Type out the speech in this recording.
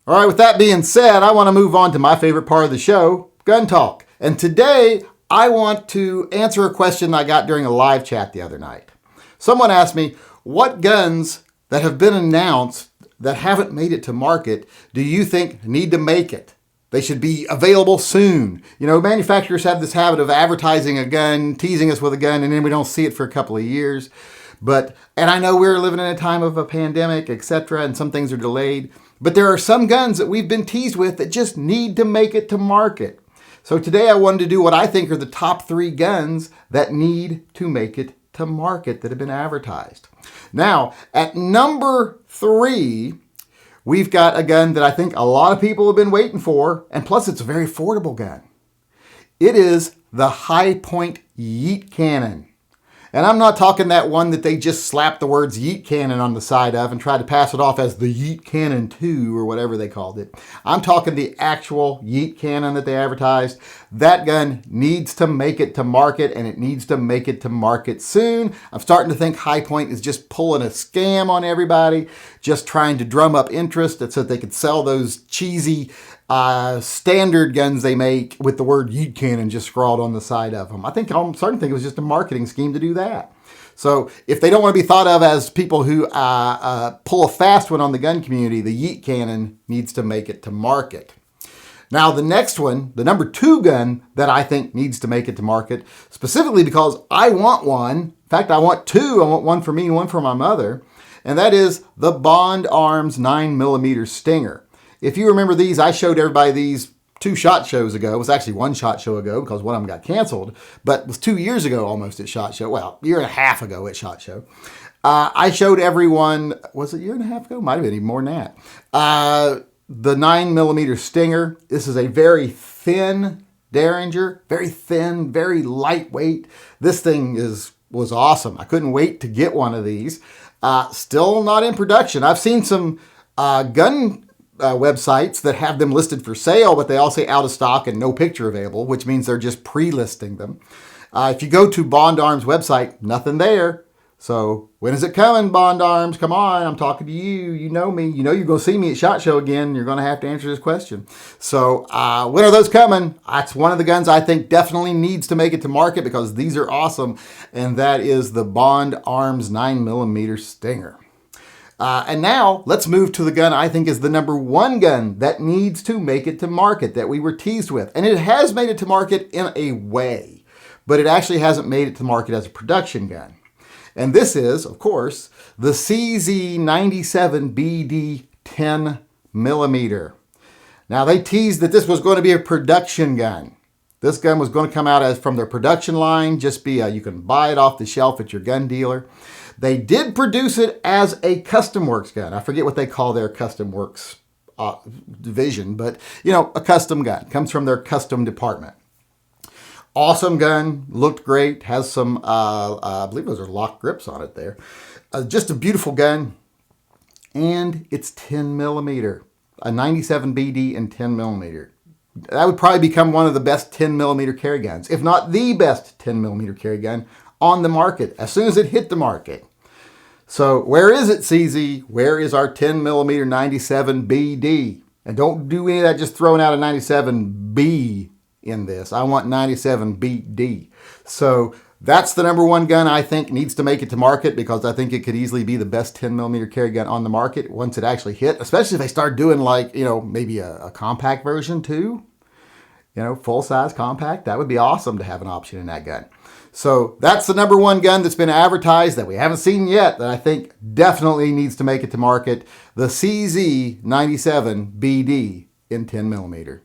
All right, with that being said, I want to move on to my favorite part of the show, gun talk. And today, I want to answer a question I got during a live chat the other night. Someone asked me, what guns that have been announced that haven't made it to market do you think need to make it? They should be available soon. You know, manufacturers have this habit of advertising a gun, teasing us with a gun, and then we don't see it for a couple of years. And I know we're living in a time of a pandemic, etc., and some things are delayed. But there are some guns that we've been teased with that just need to make it to market. So today I wanted to do what I think are the top 3 guns that need to make it to market that have been advertised. Now, at number 3, we've got a gun that I think a lot of people have been waiting for, and plus it's a very affordable gun. It is the Hi-Point Yeet Cannon. And I'm not talking that one that they just slapped the words Yeet Cannon on the side of and tried to pass it off as the Yeet Cannon 2 or whatever they called it. I'm talking the actual Yeet Cannon that they advertised. That gun needs to make it to market, and it needs to make it to market soon. I'm starting to think Hi-Point is just pulling a scam on everybody, just trying to drum up interest so that they could sell those cheesy standard guns they make with the word Yeet Cannon just scrawled on the side of them. I'm starting to think it was just a marketing scheme to do that. So if they don't want to be thought of as people who pull a fast one on the gun community, the Yeet Cannon needs to make it to market. Now the next one, the number 2 gun that I think needs to make it to market, specifically because I want one. In fact, I want 2. I want one for me and one for my mother. And that is the Bond Arms 9mm Stinger. If you remember these, I showed everybody these 2 SHOT Shows ago. It was actually 1 SHOT Show ago because one of them got canceled, but it was 2 years ago almost at SHOT Show. Well, a year and a half ago at SHOT Show. I showed everyone, was it a year and a half ago? Might have been even more than that. The 9mm Stinger. This is a very thin Derringer, very thin, very lightweight. This thing was awesome. I couldn't wait to get one of these. Still not in production. I've seen some gun websites that have them listed for sale, but they all say out of stock and no picture available, which means they're just pre-listing them. If you go to Bond Arms website, nothing there. So when is it coming, Bond Arms? Come on, I'm talking to you. You know me. You know you're going to see me at SHOT Show again. You're going to have to answer this question. So when are those coming? That's one of the guns I think definitely needs to make it to market because these are awesome. And that is the Bond Arms 9mm Stinger. And now let's move to the gun I think is the number 1 gun that needs to make it to market that we were teased with. And it has made it to market in a way, but it actually hasn't made it to market as a production gun. And this is, of course, the CZ97BD 10mm. Now they teased that this was going to be a production gun. This gun was going to come out as from their production line, just be you can buy it off the shelf at your gun dealer. They did produce it as a custom works gun. I forget what they call their custom works division, but a custom gun. Comes from their custom department. Awesome gun, looked great, has some, I believe those are lock grips on it there. Just a beautiful gun, and it's 10mm, a 97BD and 10mm. That would probably become one of the best 10mm carry guns, if not the best 10mm carry gun on the market, as soon as it hit the market. So where is it, CZ? Where is our 10mm 97BD? And don't do any of that just throwing out a 97B in this. I want 97BD. So that's the number 1 gun I think needs to make it to market because I think it could easily be the best 10mm carry gun on the market once it actually hit, especially if they start doing maybe a compact version too. Full-size compact. That would be awesome to have an option in that gun. So that's the number 1 gun that's been advertised that we haven't seen yet that I think definitely needs to make it to market. The CZ97BD in 10mm.